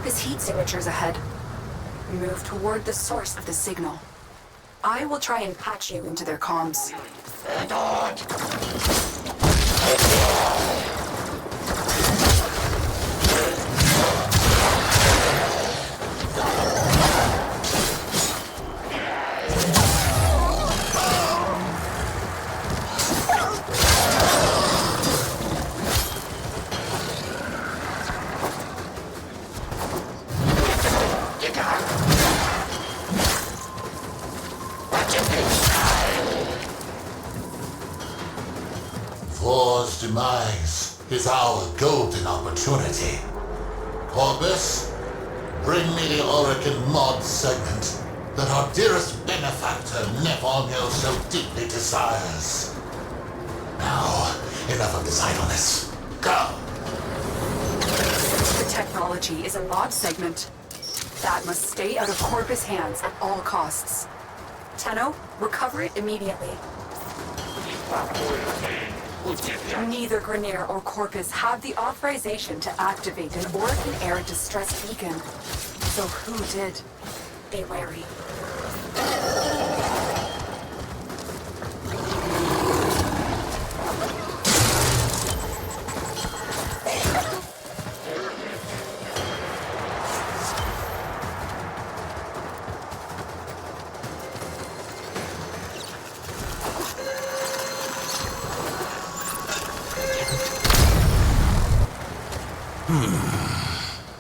Corpus heat signatures ahead. Move toward the source of the signal. I will try and patch you into their comms. War's demise is our golden opportunity. Corpus, bring me the Oracle mod segment that our dearest benefactor Nevormio so deeply desires. Now, enough of this idleness. Go! The technology is a mod segment. That must stay out of Corpus' hands at all costs. Tenno, recover it immediately. Neither Grineer or Corpus have the authorization to activate an Oracle Air distress beacon. So who did? Be wary.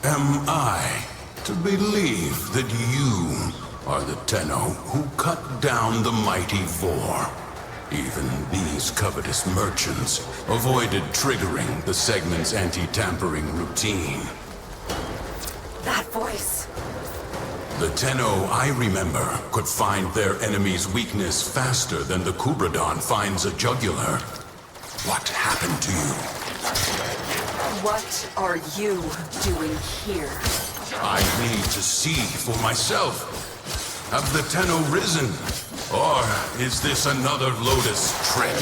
Am I to believe that you are the Tenno who cut down the mighty Vor? Even these covetous merchants avoided triggering the segment's anti-tampering routine. That voice. The Tenno I remember could find their enemy's weakness faster than the Kubradon finds a jugular. What happened to you? What are you doing here? I need to see for myself. Have the Tenno risen? Or is this another Lotus trick?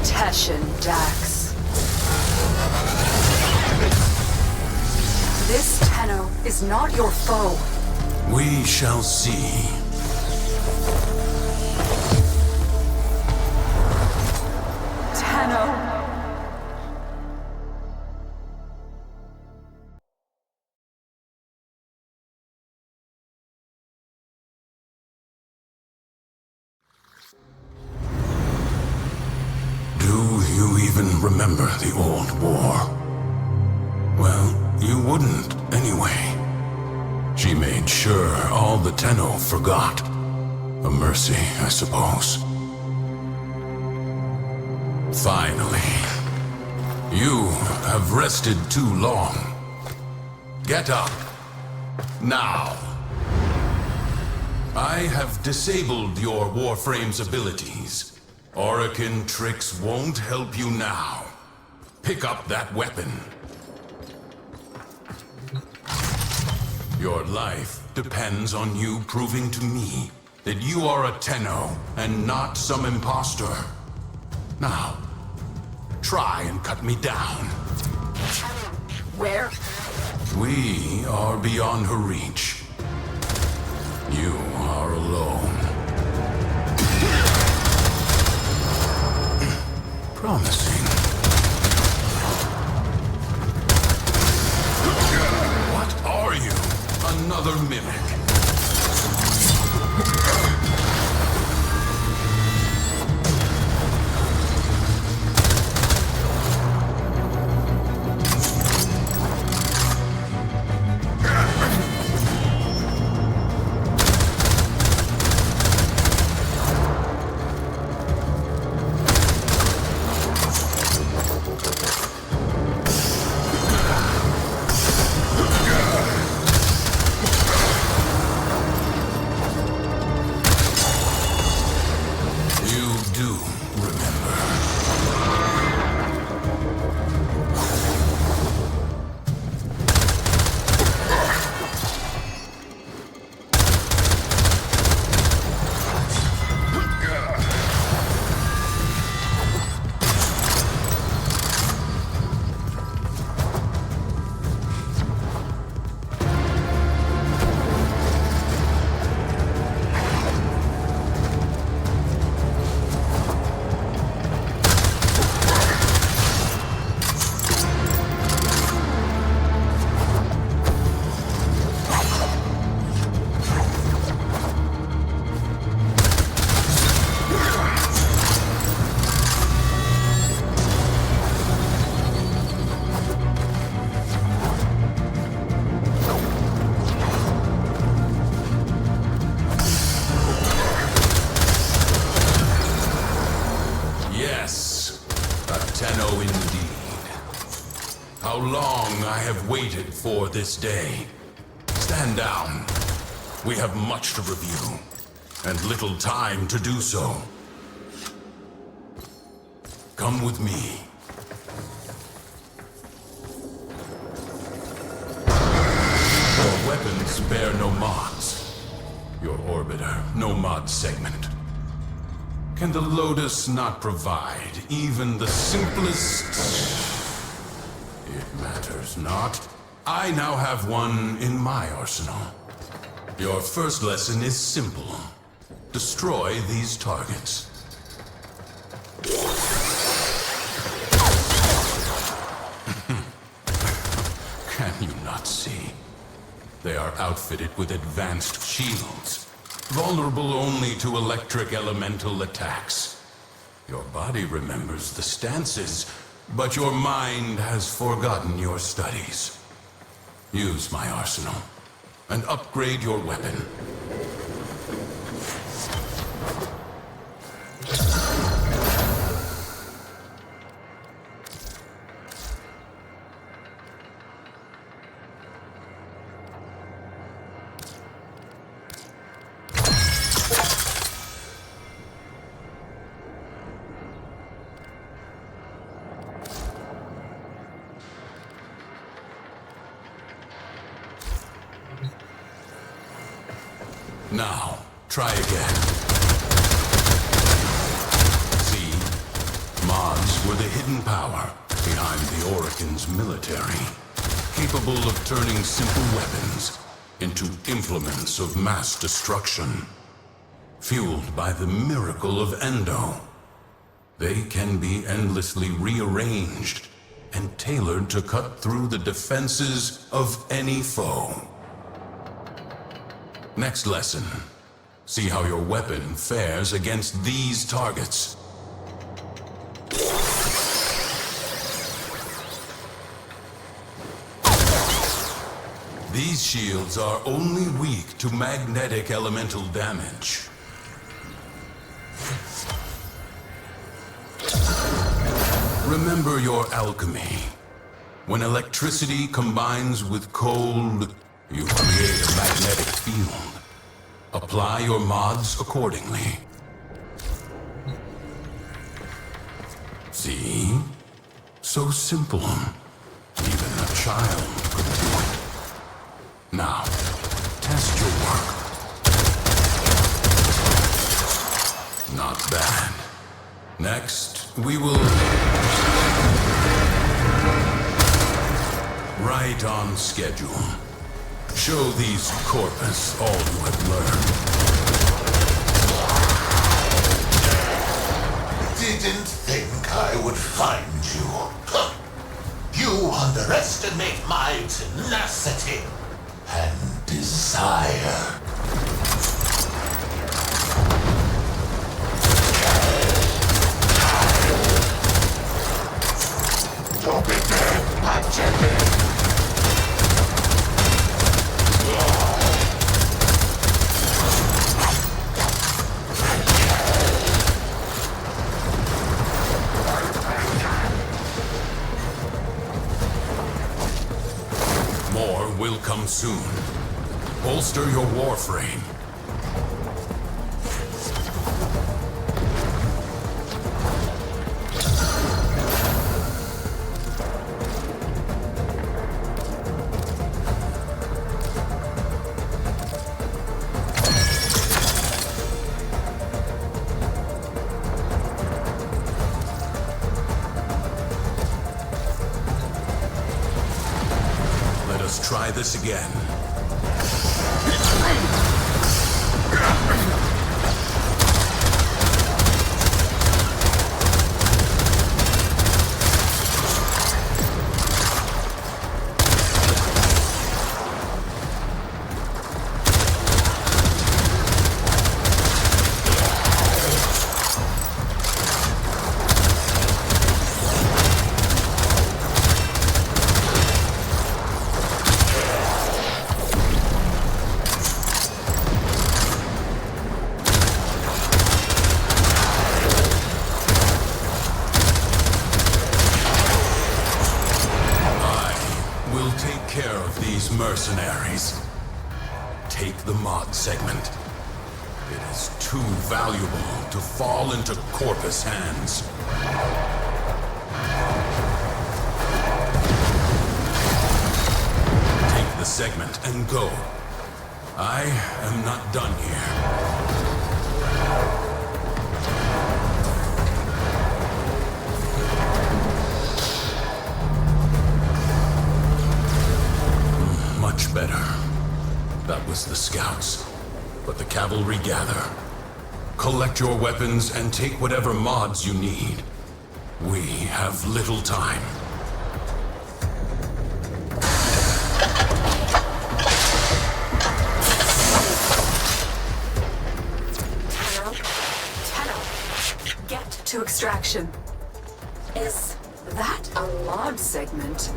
Teshin Dax. This Tenno is not your foe. We shall see. Tenno. Do you even remember the old war? Well, you wouldn't anyway. She made sure all the Tenno forgot. A mercy, I suppose. Finally. You have rested too long. Get up. Now. I have disabled your Warframe's abilities. Orokin tricks won't help you now. Pick up that weapon. Your life depends on you proving to me that you are a Tenno and not some imposter. Now, try and cut me down. Where? We are beyond her reach. You are alone. Promising. What are you? Another mimic. I have waited for this day. Stand down. We have much to review, and little time to do so. Come with me. Your weapons bear no mods. Your orbiter, no mod segment. Can the Lotus not provide even the simplest? It matters not. I now have one in my arsenal. Your first lesson is simple. Destroy these targets. Can you not see? They are outfitted with advanced shields, vulnerable only to electric elemental attacks. Your body remembers the stances, but your mind has forgotten your studies. Use my arsenal and upgrade your weapon. Now, try again. See? Mods were the hidden power behind the Orokin's military, capable of turning simple weapons into implements of mass destruction. Fueled by the miracle of Endo, they can be endlessly rearranged and tailored to cut through the defenses of any foe. Next lesson. See how your weapon fares against these targets. These shields are only weak to magnetic elemental damage. Remember your alchemy. When electricity combines with cold, you create a magnetic field. Apply your mods accordingly. See? So simple. Even a child could do it. Now, test your work. Not bad. Next, we will... Right on schedule. Show these corpus all you have learned. Didn't think I would find you. Huh. You underestimate my tenacity and desire. Don't be dead, I'm checking. More will come soon. Bolster your Warframe. Let us try this again. the mod segment. It is too valuable to fall into Corpus hands. Take the segment and go. I am not done here. Much better. That was the scouts. But the cavalry gather. Collect your weapons and take whatever mods you need. We have little time. Tenno. Get to extraction. Is that a mod segment?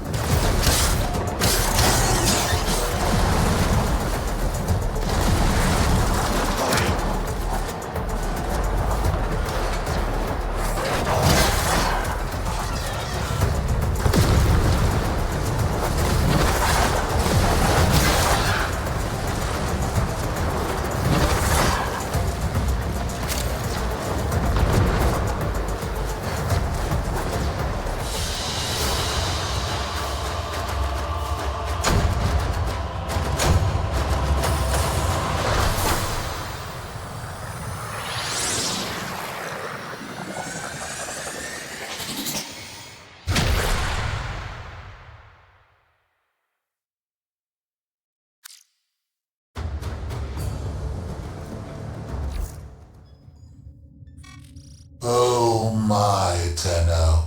Oh my, Tenno.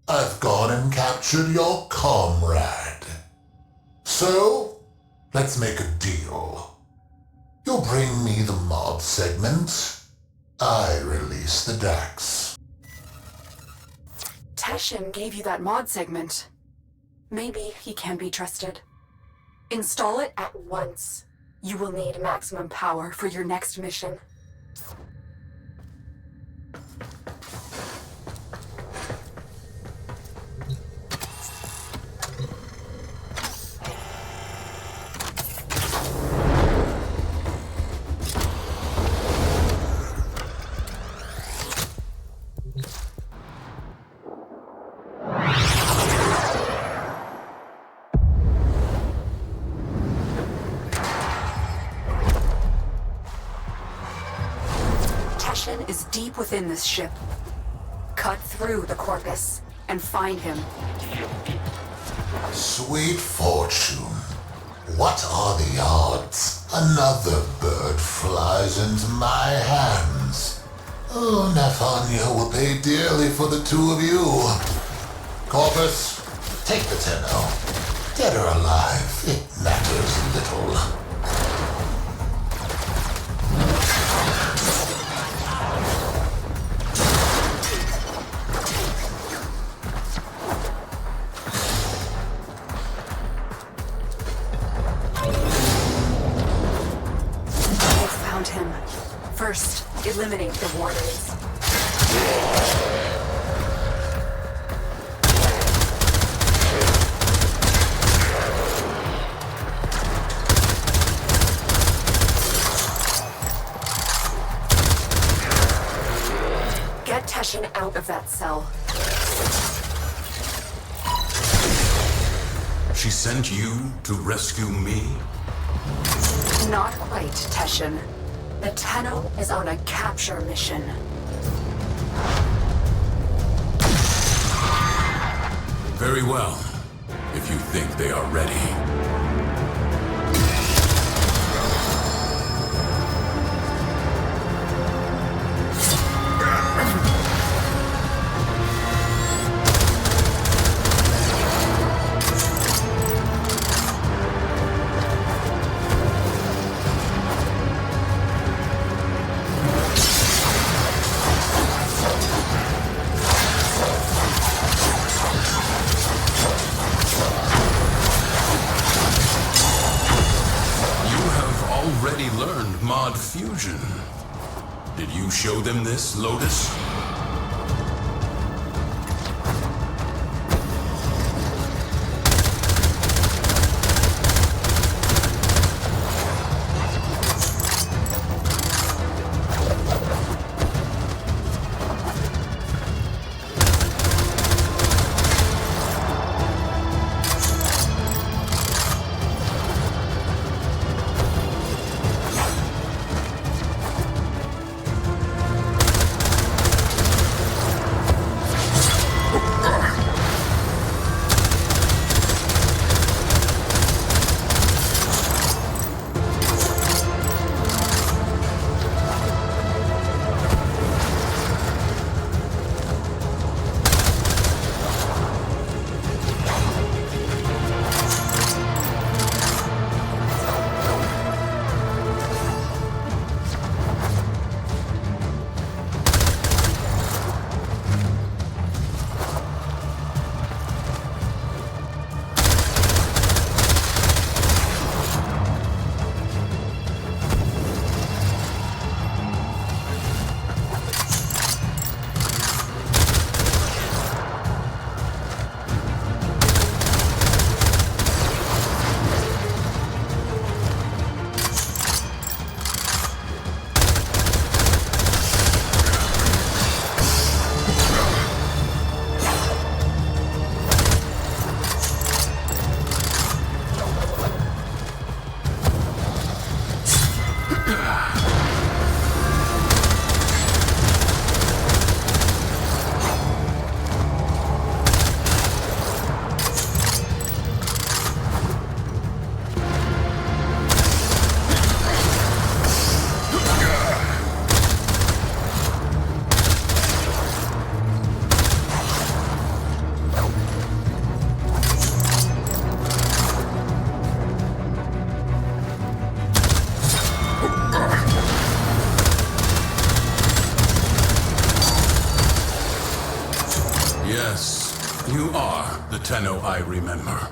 I've gone and captured your comrade. So, let's make a deal. You'll bring me the mod segment. I release the Dax. Teshin gave you that mod segment. Maybe he can be trusted. Install it at once. You will need maximum power for your next mission. Teshin is deep within this ship. Cut through the Corpus and find him. Sweet fortune. What are the odds? Another bird flies into my hands. Oh, Nefanya will pay dearly for the two of you. Corpus, take the Tenno. Dead or alive, it matters little. First, eliminate the warders. Get Teshin out of that cell. She sent you to rescue me? Not quite, Teshin. The Tenno is on a capture mission. Very well, if you think they are ready. Learned mod fusion. Did you show them this, Lotus? You are the Tenno I remember.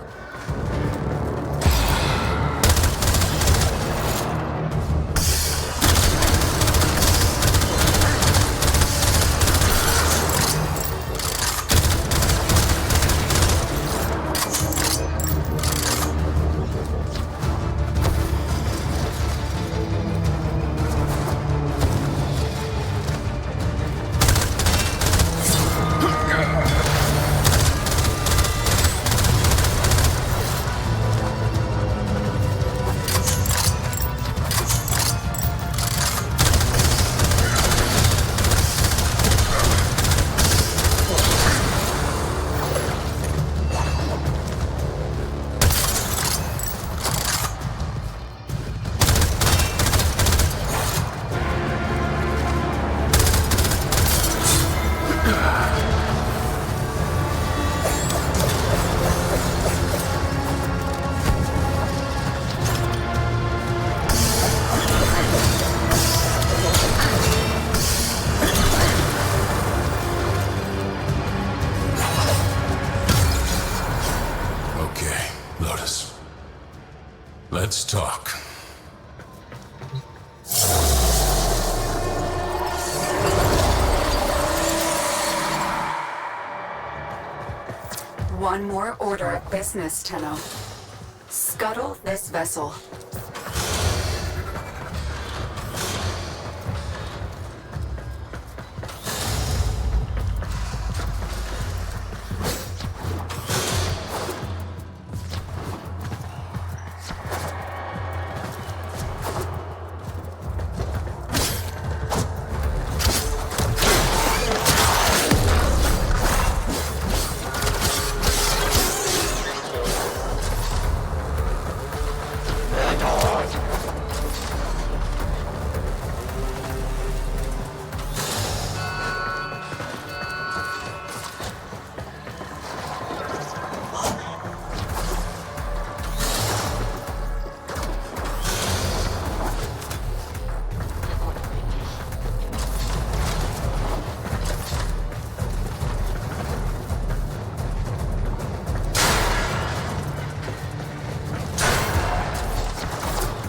Let's talk. One more order of business, Tenno. Scuttle this vessel.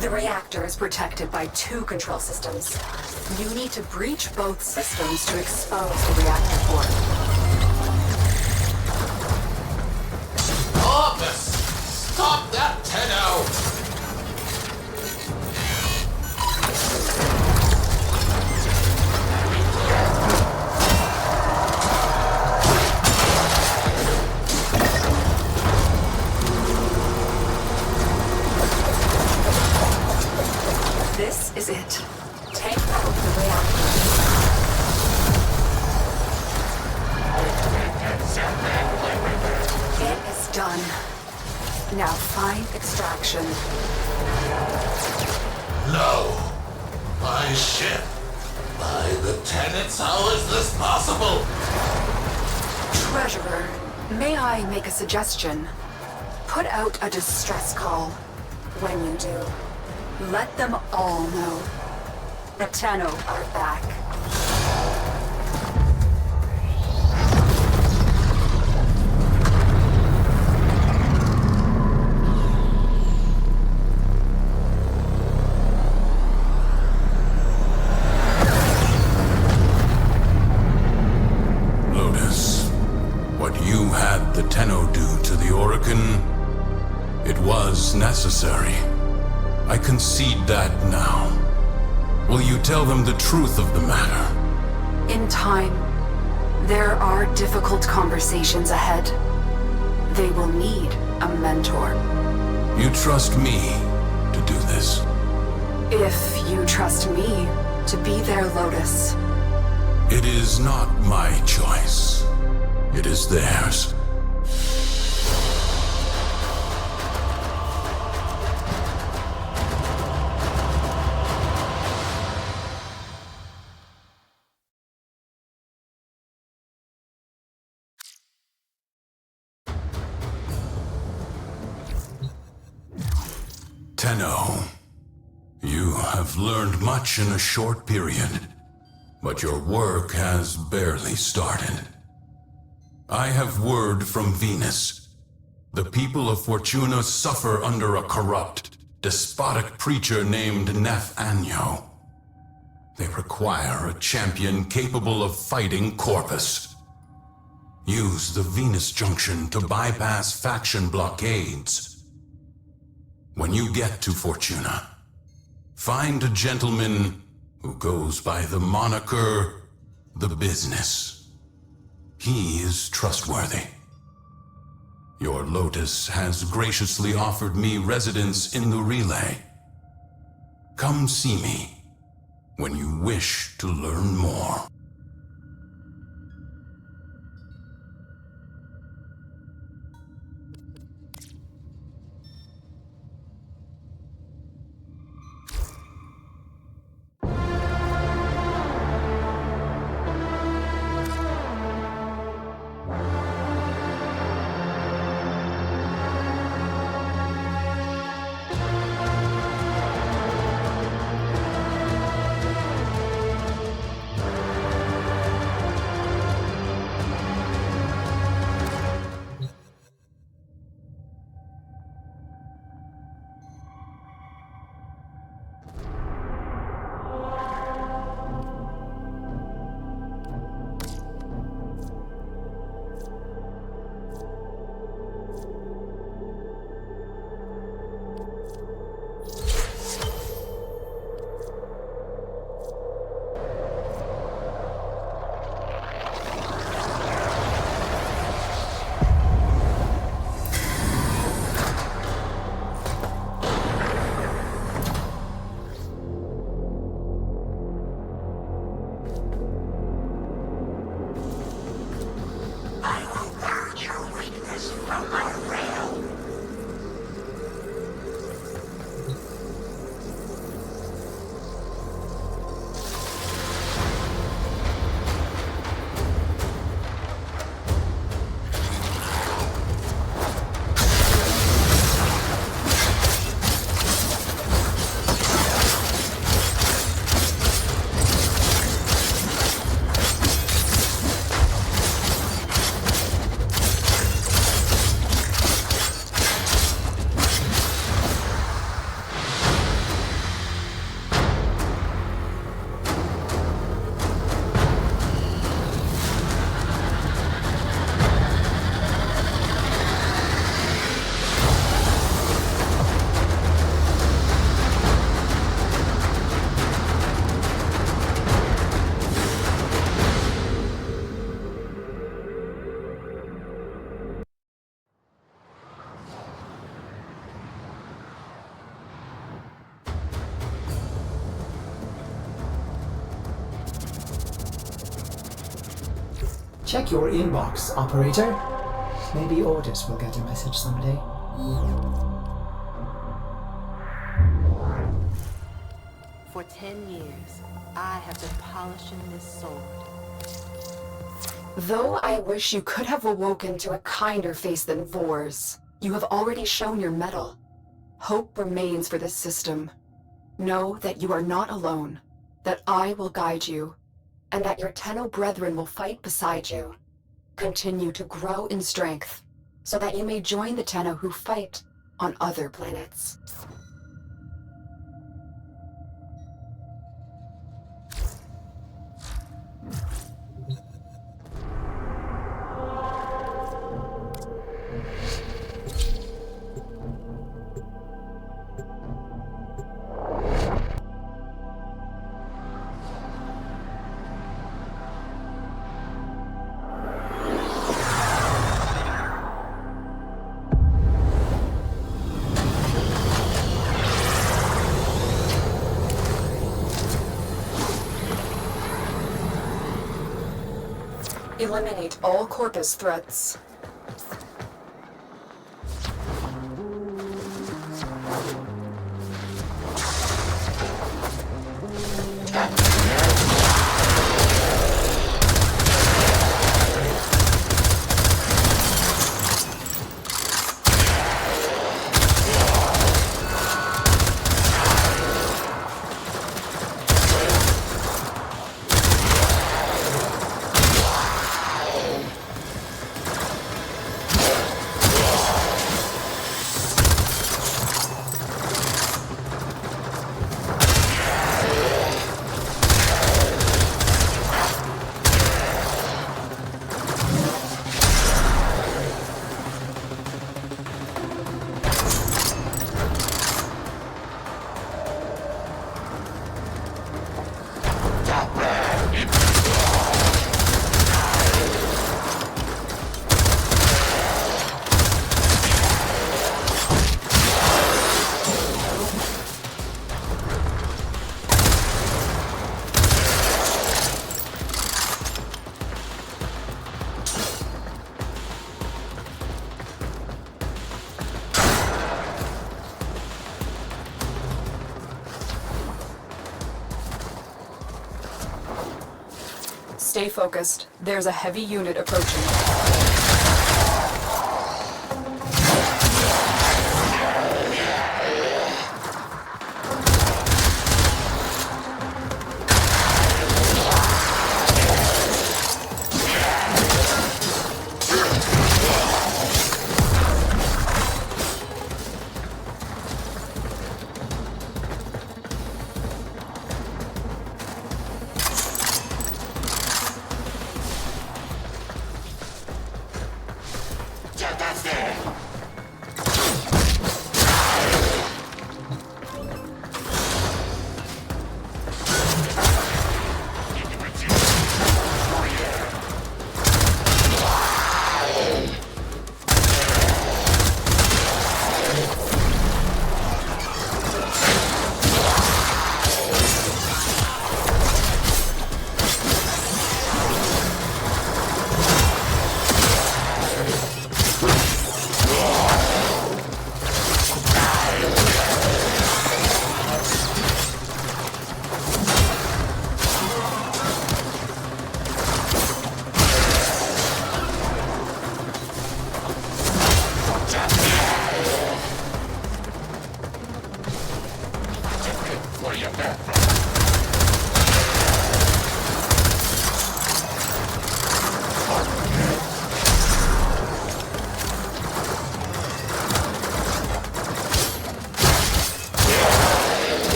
The reactor is protected by 2 control systems. You need to breach both systems to expose the reactor core. Corpus! Stop that, Tenno! This is it. Take out the reactor. It is done. Now find extraction. No! My ship! By the tenets, how is this possible? Treasurer, may I make a suggestion? Put out a distress call. When you do, let them all know. The Tenno are back. Lotus, what you had the Tenno do to the Orokin, it was necessary. I concede that now. Will you tell them the truth of the matter? In time, there are difficult conversations ahead. They will need a mentor. You trust me to do this? If you trust me to be their Lotus. It is not my choice. It is theirs. Tenno, you have learned much in a short period, but your work has barely started. I have word from Venus. The people of Fortuna suffer under a corrupt, despotic preacher named Nathaniel. They require a champion capable of fighting Corpus. Use the Venus Junction to bypass faction blockades. When you get to Fortuna, find a gentleman who goes by the moniker The Business. He is trustworthy. Your Lotus has graciously offered me residence in the relay. Come see me when you wish to learn more. Check your inbox, operator. Maybe Otis will get a message someday. For 10 years, I have been polishing this sword. Though I wish you could have awoken to a kinder face than Vor's, you have already shown your mettle. Hope remains for this system. Know that you are not alone, that I will guide you, and that your Tenno brethren will fight beside you. Continue to grow in strength, so that you may join the Tenno who fight on other planets. Eliminate all Corpus threats. Stay focused. There's a heavy unit approaching.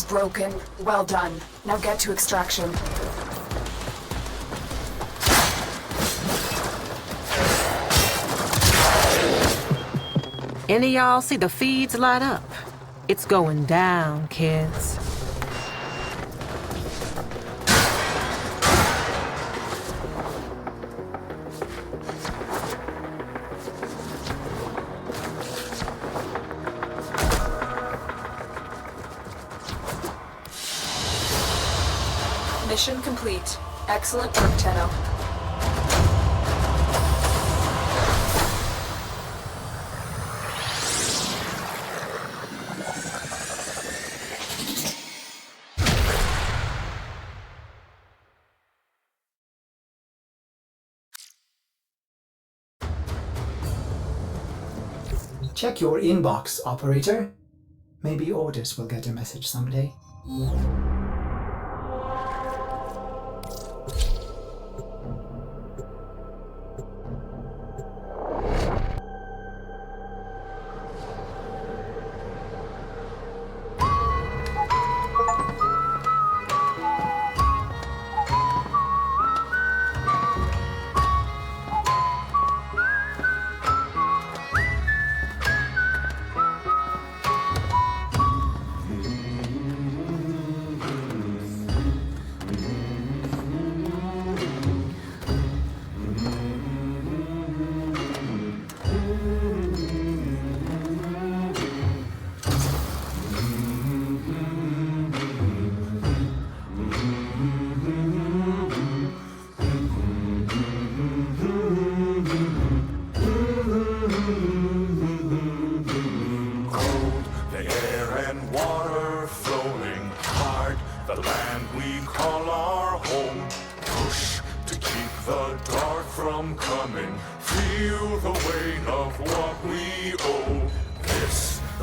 Broken. Well done. Now get to extraction. Any of y'all see the feeds light up? It's going down, kids. Mission complete. Excellent work, Tenno. Check your inbox, operator. Maybe Ordis will get a message someday.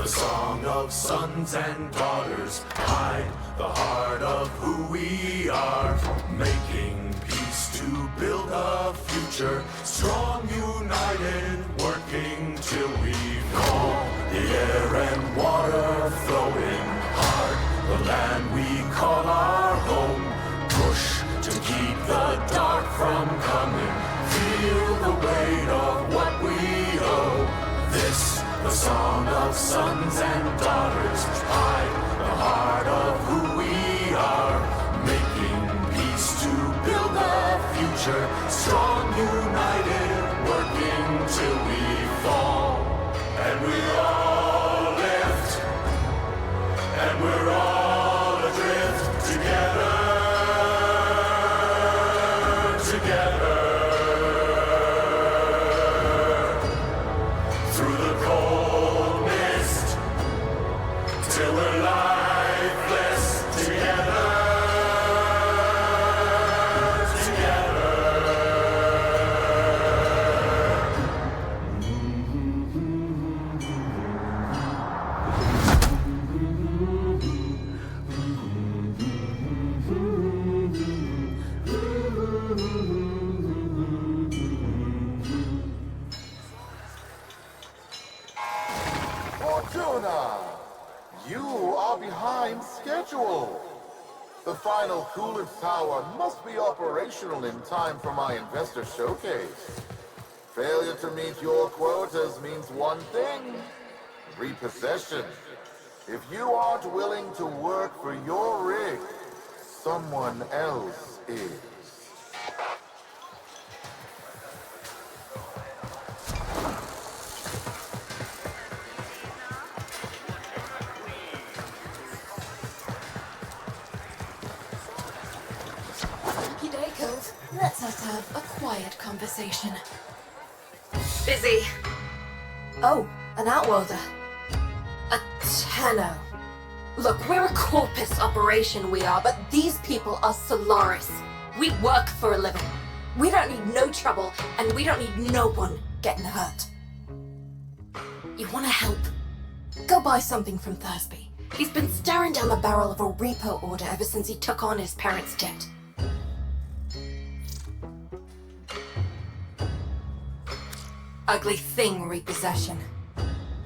the song of sons and daughters, hide the heart of who we are, making peace to build a future, strong, united, working till we fall. The air and water flowing hard, the land we call our home, push to keep the dark from coming, feel the weight of what we owe. This, the song of sons and daughters, hide the heart of who we are, making peace to build a future, strong, united, working till we fall. And we all lift, and we're all adrift together, together. Through the cold mist, till we're lifeless together, together. Fortuna! You are behind schedule. The final coolant tower must be operational in time for my investor showcase. Failure to meet your quotas means one thing: repossession. If you aren't willing to work for your rig, someone else is. G'day, Cove. Let's us have a quiet conversation. Busy. Oh, an outworlder. A Tenno. Look, we're a corpus operation, we are, but these people are Solaris. We work for a living. We don't need no trouble, and we don't need no one getting hurt. You wanna help? Go buy something from Thursby. He's been staring down the barrel of a repo order ever since he took on his parents' debt. Ugly thing, repossession.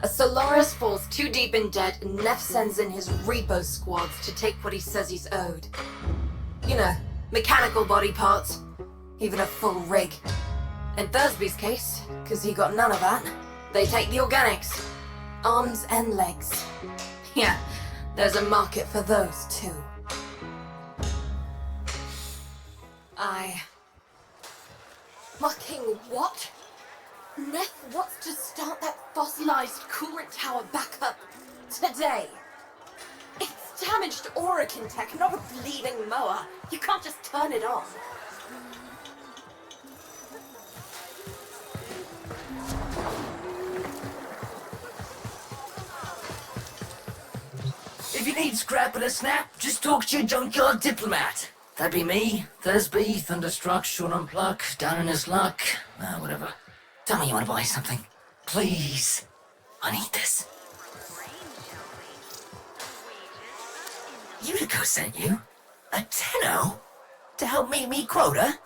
A Solaris falls too deep in debt and Neff sends in his repo squads to take what he says he's owed. You know, mechanical body parts, even a full rig. In Thursby's case, because he got none of that, they take the organics. Arms and legs. Yeah, there's a market for those too. Fucking what? Neff wants to start that fossilized coolant tower back up today. It's damaged Orakin tech, not a bleeding mower. You can't just turn it on. If you need scrap and a snap, just talk to your junkyard diplomat. That'd be me, Thursby, Thunderstruck, Sean Unpluck, down in his luck, whatever. Tell me you want to buy something. Please. I need this. Utico sent you? A Tenno? To help me meet quota?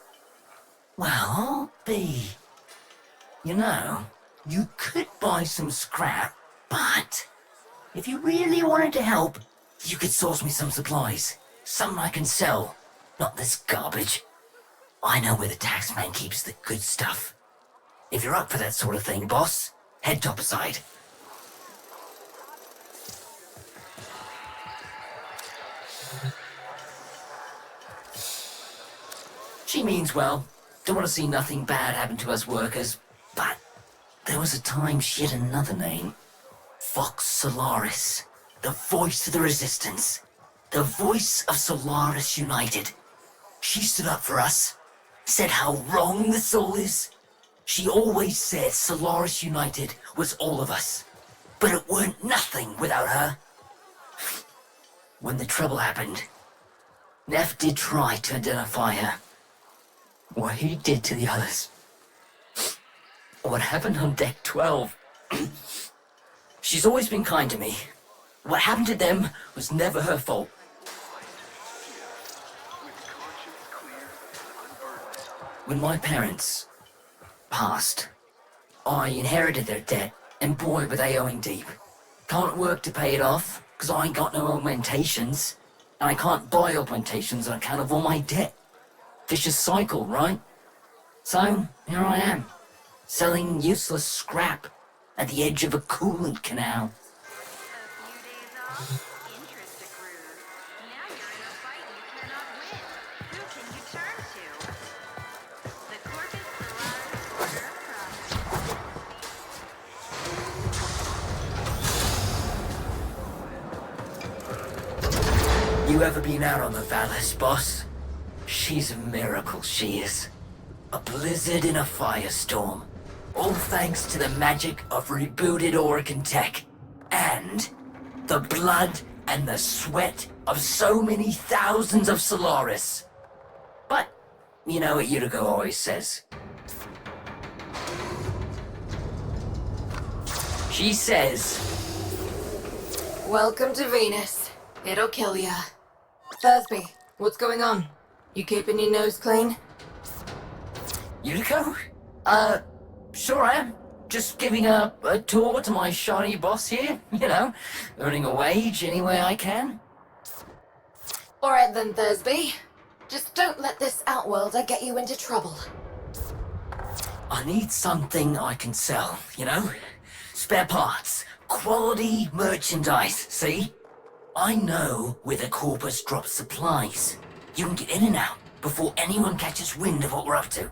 Well, B. You know, you could buy some scrap, but if you really wanted to help, you could source me some supplies. Something I can sell, not this garbage. I know where the taxman keeps the good stuff. If you're up for that sort of thing, boss, head top aside. She means well. Don't want to see nothing bad happen to us workers. But there was a time she had another name. Fox Solaris. The voice of the resistance. The voice of Solaris United. She stood up for us. Said how wrong this all is. She always said Solaris United was all of us. But it weren't nothing without her. When the trouble happened, Neff did try to identify her. What he did to the others. What happened on Deck 12. She's always been kind to me. What happened to them was never her fault. When my parents passed, I inherited their debt, and boy were they owing deep. Can't work to pay it off, cause I ain't got no augmentations, and I can't buy augmentations on account of all my debt. Vicious cycle, right? So, here I am, selling useless scrap at the edge of a coolant canal. You ever been out on the Vallis, boss? She's a miracle, she is. A blizzard in a firestorm. All thanks to the magic of rebooted Oregon tech. And the blood and the sweat of so many thousands of Solaris. But, you know what Yuriko always says. She says, Welcome to Venus. It'll kill ya. Thursby, what's going on? You keeping your nose clean? Yuriko? Sure I am. Just giving a tour to my shiny boss here, you know, earning a wage any way I can. Alright then, Thursby. Just don't let this outworlder get you into trouble. I need something I can sell, you know? Spare parts, quality merchandise, see? I know where the Corpus drops supplies. You can get in and out before anyone catches wind of what we're up to.